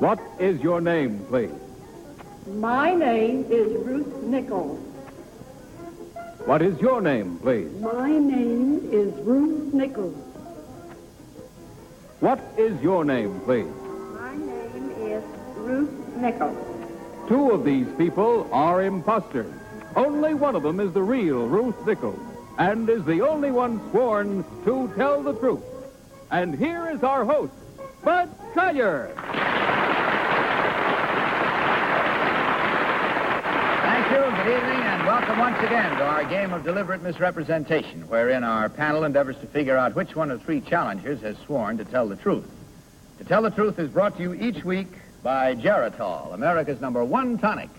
What is your name, please? My name is Ruth Nichols. What is your name, please? My name is Ruth Nichols. What is your name, please? My name is Ruth Nichols. Two of these people are imposters. Only one of them is the real Ruth Nichols, and is the only one sworn to tell the truth. And here is our host, Bud Collyer. Thank you, good evening, and welcome once again to our game of deliberate misrepresentation, wherein our panel endeavors to figure out which one of three challengers has sworn to tell the truth. To Tell the Truth is brought to you each week by Geritol, America's #1 tonic,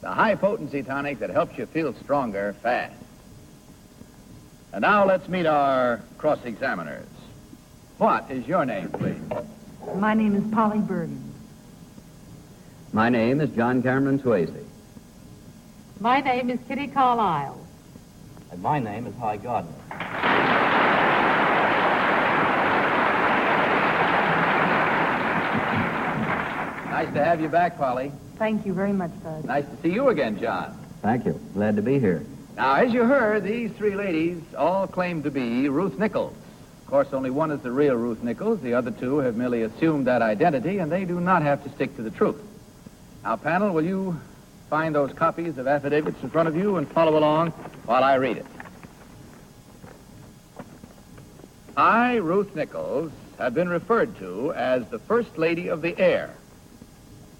the high-potency tonic that helps you feel stronger fast. And now let's meet our cross-examiners. What is your name, please? My name is Polly Bergen. My name is John Cameron Swayze. My name is Kitty Carlisle. And my name is Hy Gardner. Nice to have you back, Polly. Thank you very much, Bud. Nice to see you again, John. Thank you. Glad to be here. Now, as you heard, these three ladies all claim to be Ruth Nichols. Of course, only one is the real Ruth Nichols. The other two have merely assumed that identity, and they do not have to stick to the truth. Now, panel, will you find those copies of affidavits in front of you and follow along while I read it? I, Ruth Nichols, have been referred to as the First Lady of the Air.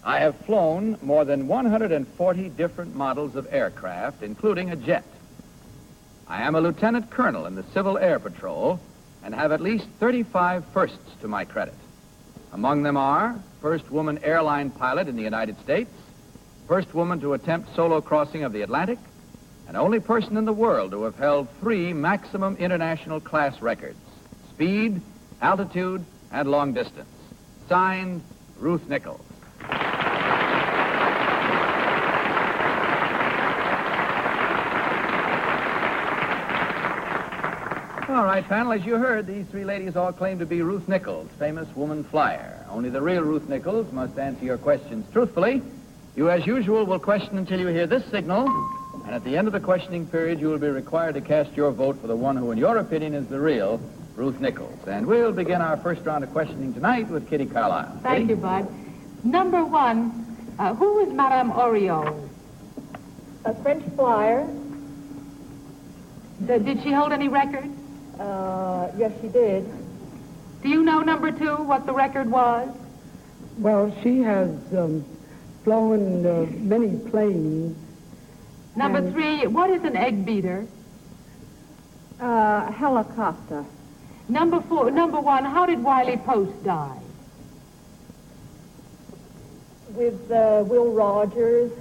I have flown more than 140 different models of aircraft, including a jet. I am a lieutenant colonel in the Civil Air Patrol and have at least 35 firsts to my credit. Among them are first woman airline pilot in the United States, first woman to attempt solo crossing of the Atlantic, and only person in the world to have held 3 maximum international class records: speed, altitude, and long distance. Signed, Ruth Nichols. All right, panel, as you heard, these three ladies all claim to be Ruth Nichols, famous woman flyer. Only the real Ruth Nichols must answer your questions truthfully. You, as usual, will question until you hear this signal, and at the end of the questioning period, you will be required to cast your vote for the one who, in your opinion, is the real Ruth Nichols. And we'll begin our first round of questioning tonight with Kitty Carlisle. Thank you, Bud. Number 1, who is Madame Oriole? A French flyer. Did she hold any records? Yes, she did. Do you know, number 2, what the record was? Well, she has flown many planes. Number 3, what is an egg beater? Helicopter. Number 1, how did Wiley Post die? With Will Rogers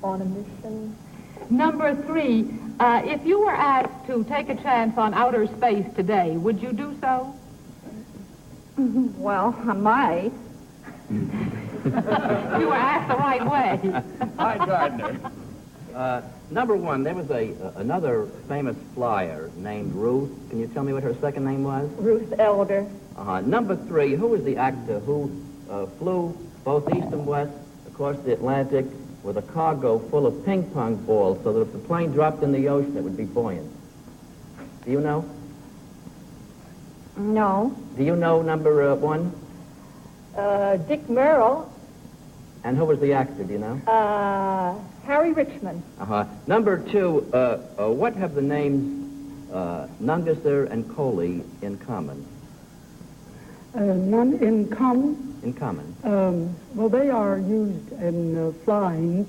on a mission. Number 3, if you were asked to take a chance on outer space today, would you do so? Well, I might. You were asked the right way. Hi, Gardner. Number 1, there was another famous flyer named Ruth. Can you tell me what her second name was? Ruth Elder. Number 3, who was the actor who flew both east and west across the Atlantic with a cargo full of ping pong balls so that if the plane dropped in the ocean, it would be buoyant? Do you know? No. Do you know number 1? Dick Merrill. And who was the actor, do you know? Harry Richmond. Number 2, what have the names Nungesser and Coley in common? None in common. In common. Well, they are used in flying.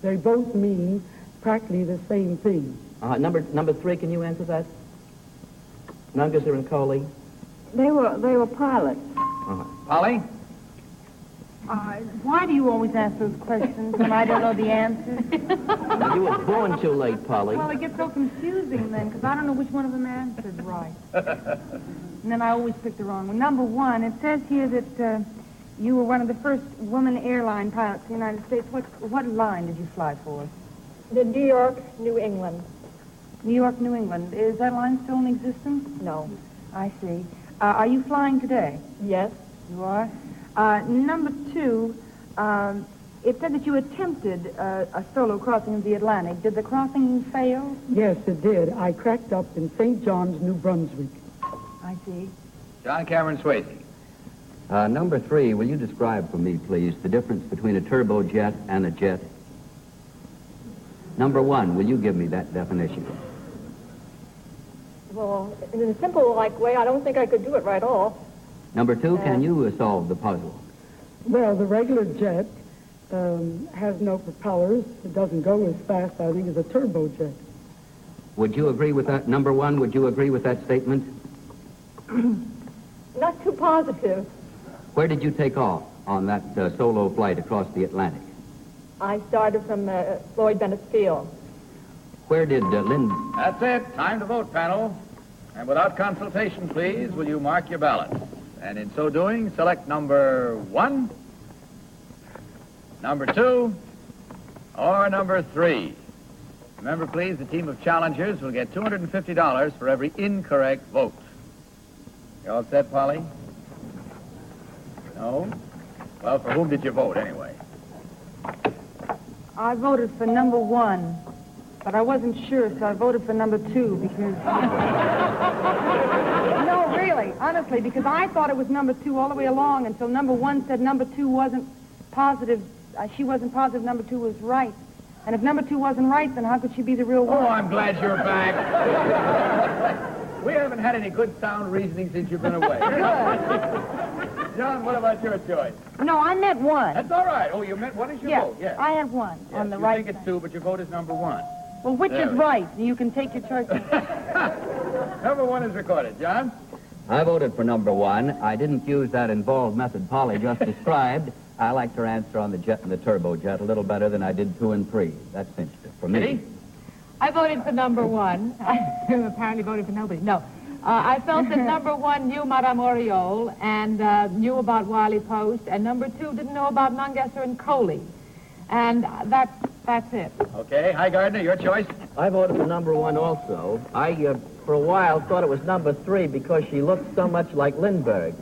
They both mean practically the same thing. Number 3, can you answer that? Nungesser and Coley? They were pilots. Polly? Why do you always ask those questions when I don't know the answers? Well, you were born too late, Polly. Well, it gets so confusing then, because I don't know which one of them answered right. And then I always pick the wrong one. Number 1, it says here that you were one of the first woman airline pilots in the United States. What line did you fly for? The New York, New England. New York, New England. Is that line still in existence? No. I see. Are you flying today? Yes. You are. Number 2, it said that you attempted a solo crossing of the Atlantic. Did the crossing fail? Yes, it did. I cracked up in St. John's, New Brunswick. I see. John Cameron Swayze. Number 3, will you describe for me, please, the difference between a turbojet and a jet? Number 1, will you give me that definition? Well, in a simple, way, I don't think I could do it right off. Number 2, can you solve the puzzle? Well, the regular jet has no propellers. It doesn't go as fast, I think, as a turbojet. Would you agree with that? Number 1, would you agree with that statement? Not too positive. Where did you take off on that solo flight across the Atlantic? I started from Floyd Bennett Field. Where did Lynn... That's it. Time to vote, panel. And without consultation, please, will you mark your ballots? And in so doing, select number 1, number 2, or number 3. Remember, please, the team of challengers will get $250 for every incorrect vote. You all set, Polly? No? Well, for whom did you vote, anyway? I voted for number 1, but I wasn't sure, so I voted for number 2 because... No, really, honestly, because I thought it was number 2 all the way along until number 1 said number 2 wasn't positive. She wasn't positive number 2 was right. And if number 2 wasn't right, then how could she be the real one? Oh, I'm glad you're back. We haven't had any good sound reasoning since you've been away. John, what about your choice? No, I meant 1. That's all right. Oh, you meant what is your vote? Yes. I had 1 on the you right think it's side. 2, but your vote is number 1. Well, which There is we right? You can take your choice. Number 1 is recorded. John? I voted for number 1. I didn't use that involved method Polly just described. I liked her answer on the jet and the turbojet a little better than I did 2 and 3. That cinched it for me. Kitty? I voted for number 1. I apparently voted for nobody. No. I felt that number 1 knew Madame Oriole and knew about Wiley Post, and number 2 didn't know about Nungesser and Coley. And that's it. Okay. Hi, Gardner, your choice? I voted for number 1 also. I, for a while, thought it was number 3 because she looked so much like Lindbergh,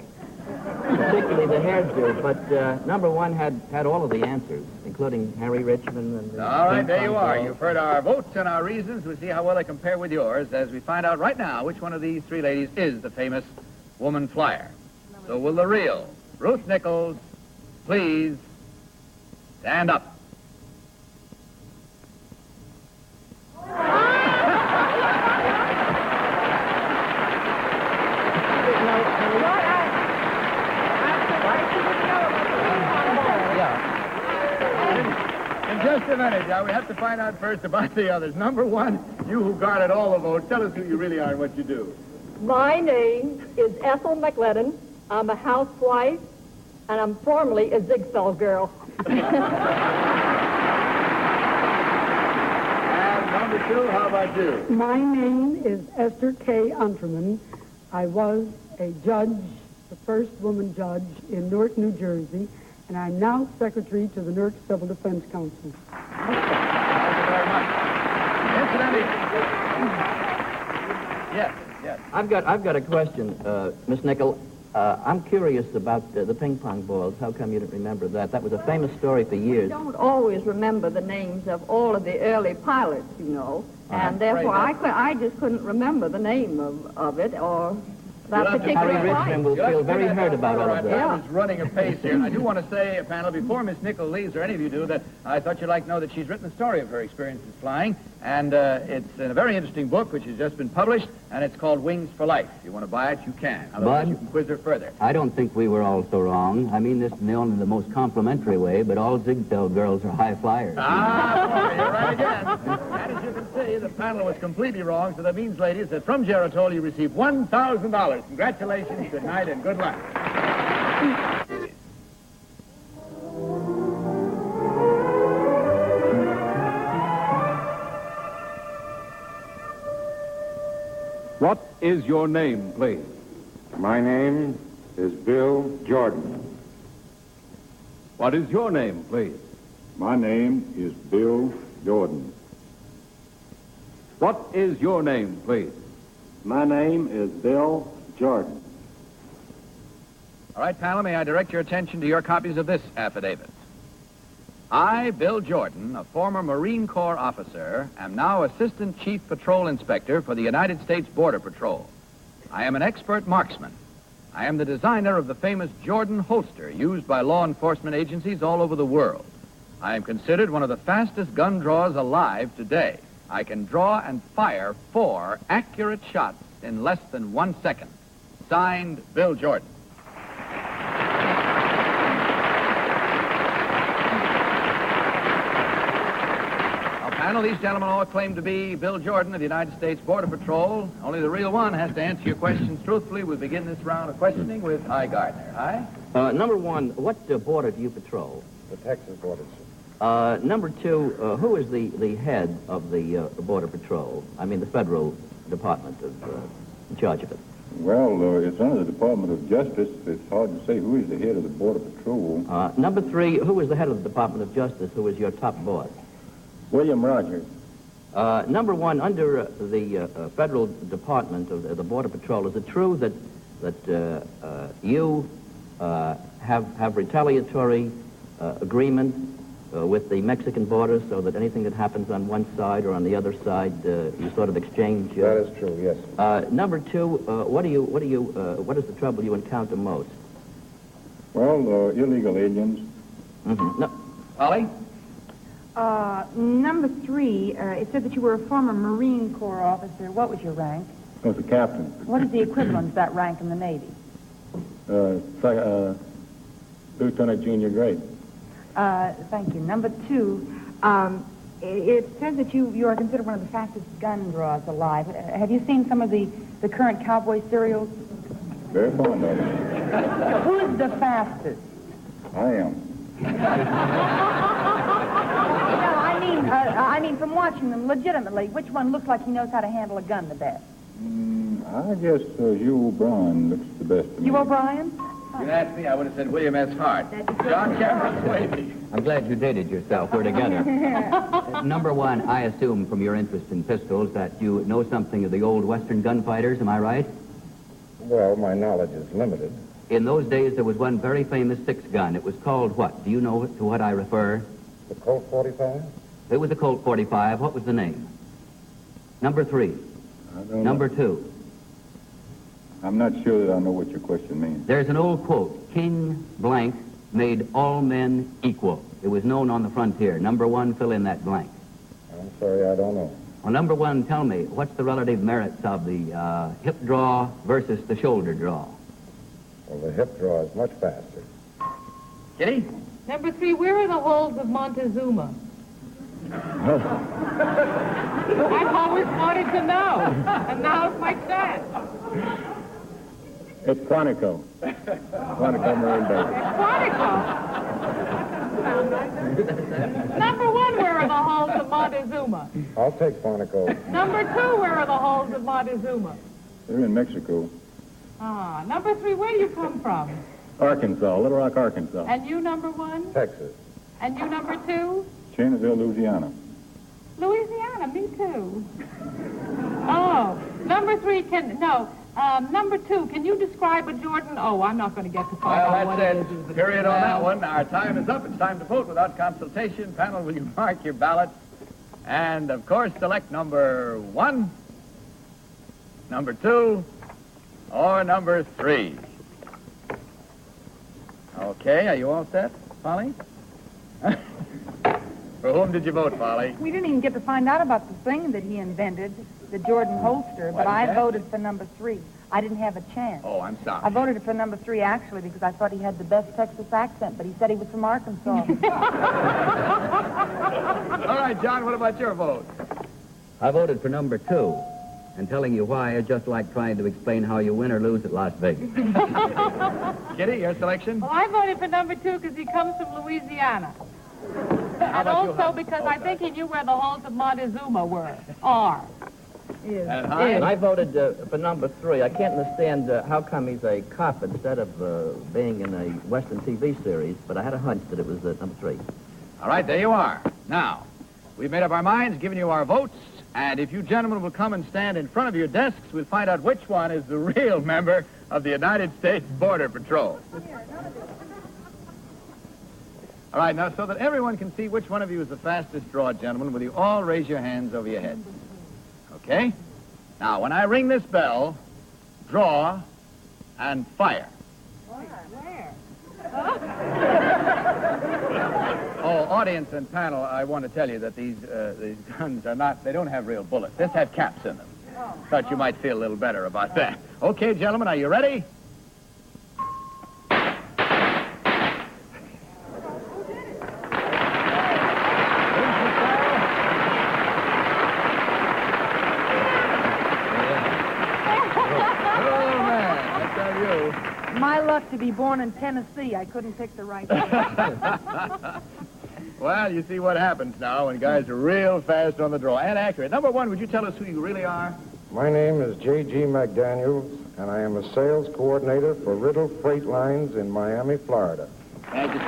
particularly the hairdo. But number 1 had all of the answers, including Harry Richmond and... All right, there you are. You've heard our votes and our reasons. We'll see how well they compare with yours as we find out right now which one of these 3 ladies is the famous woman flyer. So will the real Ruth Nichols please stand up? Just a minute, now we have to find out first about the others. Number 1, you who guarded all the votes, tell us who you really are and what you do. My name is Ethel McLennan. I'm a housewife, and I'm formerly a Ziegfeld girl. And number 2, how about you? My name is Esther K. Unterman. I was a judge, the first woman judge in Newark, New Jersey, and I'm now secretary to the Newark Civil Defense Council. Thank you very much. Incidentally, yes. I've got a question, Miss Nichol. I'm curious about the ping pong balls. How come you didn't remember that? That was a famous story for years. I don't always remember the names of all of the early pilots, you know, and therefore I just couldn't remember the name of it or that particular Harry flight. Richmond will feel very hurt about all of that. Time is running apace here. I do want to say, panel, before Miss Nichols leaves, or any of you do, that I thought you'd like to know that she's written a story of her experiences flying, and it's in a very interesting book which has just been published, and it's called Wings for Life. If you want to buy it, you can. Otherwise, Bud? you can quiz her further. I don't think we were all so wrong. I mean this in only the most complimentary way, but all Ziegfeld girls are high flyers. Ah, boy, you're right again. And as you can see, the panel was completely wrong, so that means, ladies, that from Geritol you receive $1,000. Congratulations, good night, and good luck. What is your name, please? My name is Bill Jordan. What is your name, please? My name is Bill Jordan. What is your name, please? My name is Bill Jordan. All right, panel, may I direct your attention to your copies of this affidavit? I, Bill Jordan, a former Marine Corps officer, am now Assistant Chief Patrol Inspector for the United States Border Patrol. I am an expert marksman. I am the designer of the famous Jordan holster used by law enforcement agencies all over the world. I am considered one of the fastest gun drawers alive today. I can draw and fire 4 accurate shots in less than 1 second. Signed, Bill Jordan. Now, panel, these gentlemen all claim to be Bill Jordan of the United States Border Patrol. Only the real one has to answer your questions truthfully. We begin this round of questioning with Hi Gardner. Hi. Number 1, what border do you patrol? The Texas border, sir. Number 2, who is the head of the Border Patrol? I mean, the federal department in charge of it. Well, it's under the Department of Justice. It's hard to say who is the head of the Border Patrol. Number 3, who is the head of the Department of Justice? Who is your top boss? William Rogers. Number 1, under the federal department of the Border Patrol, is it true that you have retaliatory agreement with the Mexican border, so that anything that happens on one side or on the other side, you sort of exchange? That is true, yes. Number 2, what is the trouble you encounter most? Well, illegal aliens. Mm-hmm. No. Polly? Number 3, it said that you were a former Marine Corps officer. What was your rank? I was a captain. What is the equivalent of that rank in the Navy? Lieutenant junior grade. Thank you. Number 2, it says that you are considered one of the fastest gun draws alive. Have you seen some of the current cowboy serials? Very fond of it. Who is the fastest? I am. No, I mean, from watching them, legitimately, which one looks like he knows how to handle a gun the best? I guess Hugh O'Brien looks the best to me. Hugh O'Brien? If you'd asked me, I would have said William S. Hart. John Cameron Swayze. I'm glad you dated yourself. We're together. Number 1, I assume from your interest in pistols that you know something of the old Western gunfighters. Am I right? Well, my knowledge is limited. In those days, there was one very famous 6-gun. It was called what? Do you know to what I refer? The Colt 45? It was a Colt 45. What was the name? Number 3. I don't Number know. 2. I'm not sure that I know what your question means. There's an old quote, King blank made all men equal. It was known on the frontier. Number 1, fill in that blank. I'm sorry, I don't know. Well, number 1, tell me, what's the relative merits of the hip draw versus the shoulder draw? Well, the hip draw is much faster. Kitty? Number 3, where are the holes of Montezuma? I've always wanted to know, and now it's my chance. It's Quantico. Quantico Marine Base. Quantico? Number 1, where are the halls of Montezuma? I'll take Quantico. Number 2, where are the halls of Montezuma? They're in Mexico. Ah, number 3, where do you come from? Arkansas, Little Rock, Arkansas. And you, number 1? Texas. And you, number 2? Channesville, Louisiana. Louisiana, me too. Oh, number 3, number 2, can you describe a Jordan? Oh, I'm not going to get to find out Well, what it that's is. it. Period on that one. Our time is up. It's time to vote without consultation. Panel, will you mark your ballots? And, of course, select number 1, number 2, or number 3. Okay, are you all set, Polly? For whom did you vote, Polly? We didn't even get to find out about the thing that he invented, the Jordan holster, but I voted for number 3. I didn't have a chance. Oh, I'm sorry. I voted for number 3, actually, because I thought he had the best Texas accent, but he said he was from Arkansas. All right, John, what about your vote? I voted for number 2. And telling you why is just like trying to explain how you win or lose at Las Vegas. Kitty, your selection? Well, I voted for number 2 because he comes from Louisiana. And also because I think he knew where the halls of Montezuma were. Are. And And I voted for number 3. I can't understand how come he's a cop instead of being in a Western TV series, but I had a hunch that it was number 3. All right, there you are. Now, we've made up our minds, given you our votes, And if you gentlemen will come and stand in front of your desks, we'll find out which one is the real member of the United States Border Patrol. All right, now, so that everyone can see which one of you is the fastest draw, gentlemen, will you all raise your hands over your heads? Okay? Now, when I ring this bell, draw and fire. Where? Oh, audience and panel, I want to tell you that these guns are not, they don't have real bullets. This have caps in them. Thought you might feel a little better about that. Okay, gentlemen, are you ready? My luck to be born in Tennessee. I couldn't pick the right one. Well, you see what happens now when guys are real fast on the draw and accurate. Number one, would you tell us who you really are? My name is J.G. McDaniels, and I am a sales coordinator for Riddle Freight Lines in Miami, Florida. Thank you, sir.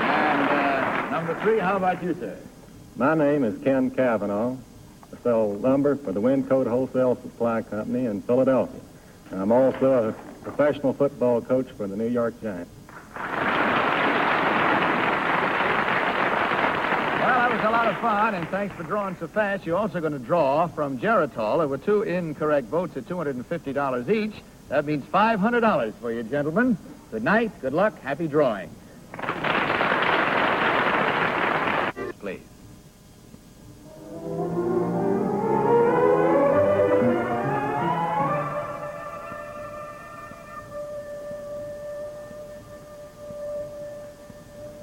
And number three, how about you, sir? My name is Ken Cavanaugh. I sell lumber for the Windcoat Wholesale Supply Company in Philadelphia. I'm also a professional football coach for the New York Giants. Well, that was a lot of fun, and thanks for drawing so fast. You're also going to draw from Geritol. There were 2 incorrect votes at $250 each. That means $500 for you, gentlemen. Good night, good luck, happy drawing. Please.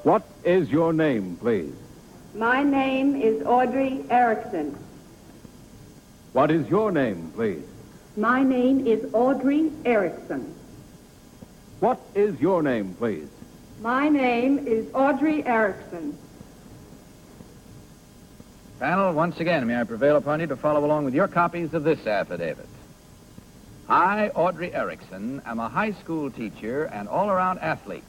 What is your name, please? My name is Audrey Erickson. What is your name, please? My name is Audrey Erickson. What is your name, please? My name is Audrey Erickson. Panel, once again, may I prevail upon you to follow along with your copies of this affidavit. I, Audrey Erickson, am a high school teacher and all-around athlete.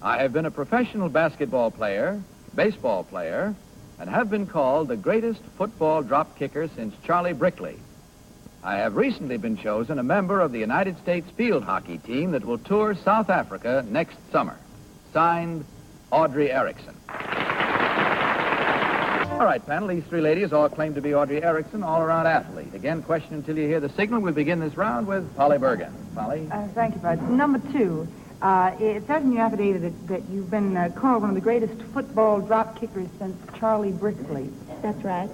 I have been a professional basketball player, baseball player, and have been called the greatest football drop kicker since Charlie Brickley. I have recently been chosen a member of the United States field hockey team that will tour South Africa next summer. Signed, Audrey Erickson. All right, panel, these 3 ladies all claim to be Audrey Erickson, all-around athlete. Again, question until you hear the signal. We'll begin this round with Polly Bergen. Polly? Thank you, Bud. Number 2. It says in your affidavit that you've been called one of the greatest football drop kickers since Charlie Brickley. That's right.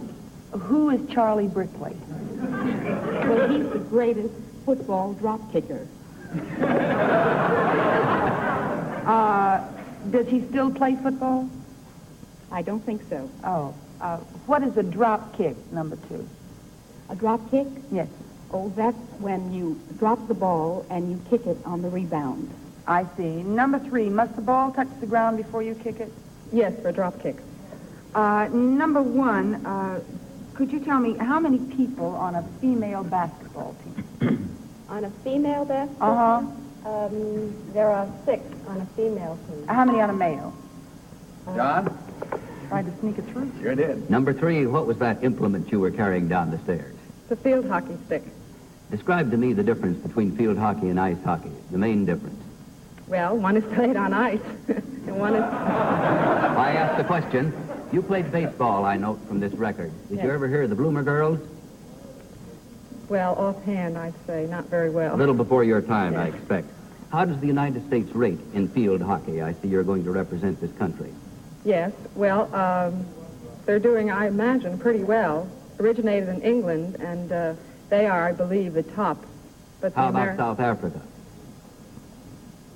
Who is Charlie Brickley? Well, he's the greatest football drop kicker. Does he still play football? I don't think so. Oh. What is a drop kick, number 2? A drop kick? Yes. Oh, that's when you drop the ball and you kick it on the rebound. I see. Number 3, must the ball touch the ground before you kick it? Yes, for drop kicks. Number 1, could you tell me how many people on a female basketball team? On a female basketball team? Uh-huh. There are 6 on a female team. How many on a male? John? Tried to sneak it through. Sure did. Number 3, what was that implement you were carrying down the stairs? The field hockey stick. Describe to me the difference between field hockey and ice hockey, the main difference. Well, one is played on ice, and one is... I asked the question. You played baseball, I note from this record. Did Yes. you ever hear of the Bloomer Girls? Well, offhand, I'd say not very well. A little before your time, I Yes. expect. How does the United States rate in field hockey? I see you're going to represent this country. Yes, well, they're doing, I imagine, pretty well. Originated in England, and they are, I believe, the top. But How about South Africa?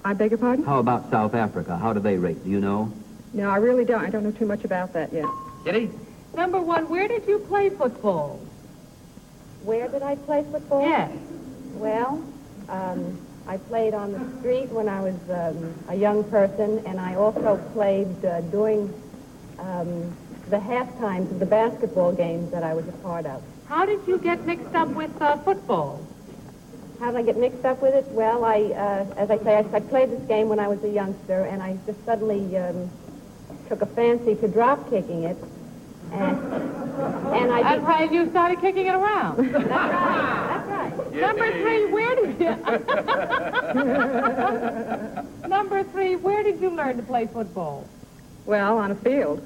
I beg your pardon? How about South Africa? How do they rate? Do you know? No, I really don't. I don't know too much about that yet. Kitty? Number 1, where did you play football? Where did I play football? Yes. Well, I played on the street when I was a young person, and I also played during the half times of the basketball games that I was a part of. How did you get mixed up with football? How did I get mixed up with it? Well, as I say, I played this game when I was a youngster, and I just suddenly took a fancy to drop kicking it. And And I That's did... why you started kicking it around. That's right. Number 3, where did you... Number 3, where did you learn to play football? Well, on a field.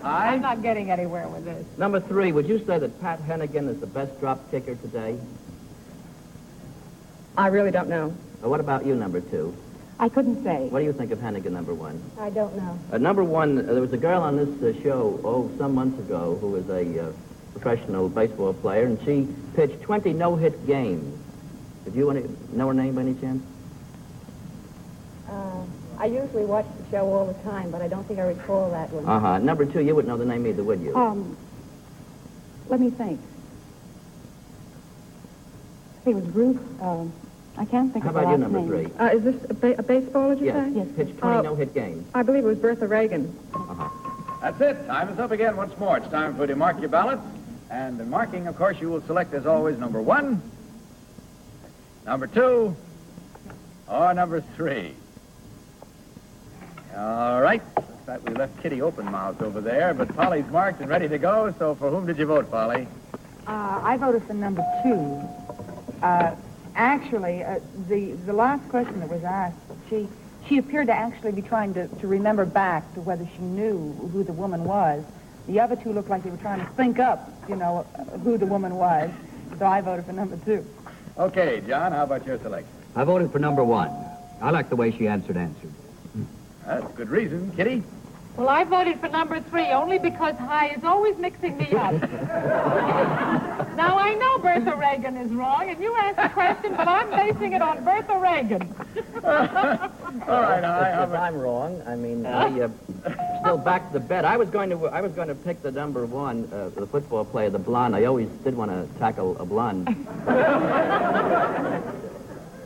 I'm not getting anywhere with this. Number 3, would you say that Pat Hennigan is the best drop kicker today? I really don't know. What about you, number 2? I couldn't say. What do you think of Hennigan, number 1? I don't know. Number 1, there was a girl on this show, some months ago, who was a professional baseball player, and she pitched 20 no-hit games. Did you know her name by any chance? I usually watch the show all the time, but I don't think I recall that one. Uh-huh. Number 2, you wouldn't know the name either, would you? Let me think. I think it was Ruth, I can't think How of the about you, last number name. 3? Is this a baseball, did you Yes, say? Yes. pitched 20 no-hit games. I believe it was Bertha Reagan. That's it. Time is up again once more. It's time for you to mark your ballots. And in marking, of course, you will select, as always, number 1, number 2, or number 3. All right. Looks like we left Kitty open-mouthed over there, but Polly's marked and ready to go. So for whom did you vote, Polly? I voted for number 2. Actually, the last question that was asked, she appeared to actually be trying to remember back to whether she knew who the woman was. The other 2 looked like they were trying to think up, who the woman was. So I voted for number 2. Okay, John, how about your selection? I voted for number 1. I like the way she answered. That's good reason. Kitty? Well, I voted for number 3 only because Hi is always mixing me up. Now, I know Bertha Reagan is wrong, and you asked the question, but I'm basing it on Bertha Reagan. All right, Hi. If I'm wrong, I mean, I still back the bet. I was going to pick the number 1, the football player, the blonde. I always did want to tackle a blonde.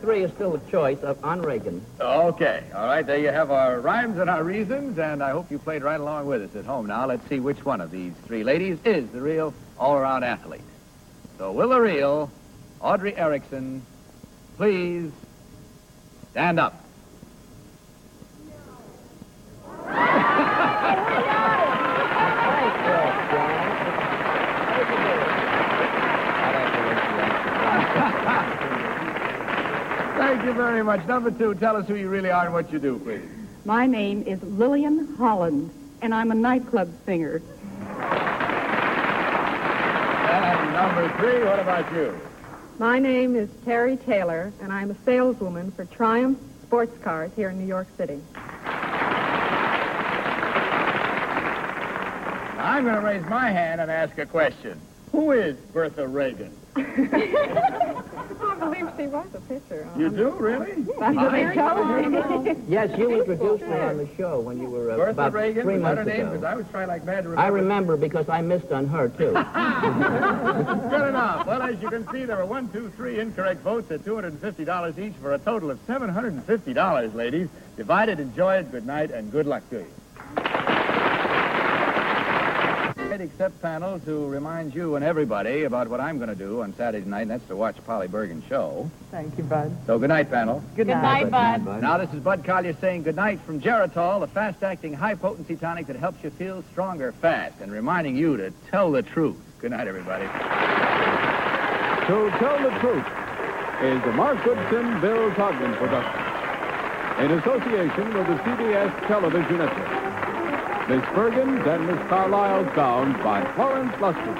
3 is still a choice on Reagan. Okay. All right, there you have our rhymes and our reasons, and I hope you played right along with us at home. Now, let's see which one of these 3 ladies is the real all-around athlete. So, will the real Audrey Erickson please stand up? Thank you very much. Number 2, tell us who you really are and what you do, please. My name is Lillian Holland, and I'm a nightclub singer. And number 3, what about you? My name is Terry Taylor, and I'm a saleswoman for Triumph Sports Cars here in New York City. I'm going to raise my hand and ask a question. Who is Bertha Reagan? I believe she was a pitcher. You do, really? That's what they told me. Yes, you introduced her on the show when you were Bertha about Reagan, 3 was that months her name? ago. Because I was trying like mad to remember. I remember because I missed on her, too. Good enough. Well, as you can see, there were 1, 2, 3 incorrect votes at $250 each for a total of $750, ladies. Divide it, enjoy it, good night, and good luck to you. Except panel to remind you and everybody about what I'm going to do on Saturday night, and that's to watch Polly Bergen's show. Thank you, Bud. So good night, panel. Good night, Bud. Now, this is Bud Collier saying good night from Geritol, the fast-acting, high-potency tonic that helps you feel stronger fast, and reminding you to tell the truth. Good night, everybody. To Tell the Truth is the Mark Goodson, Bill Togman production in association with the CBS Television Network. Miss Bergen's and Miss Carlisle's bound by Florence Lustig.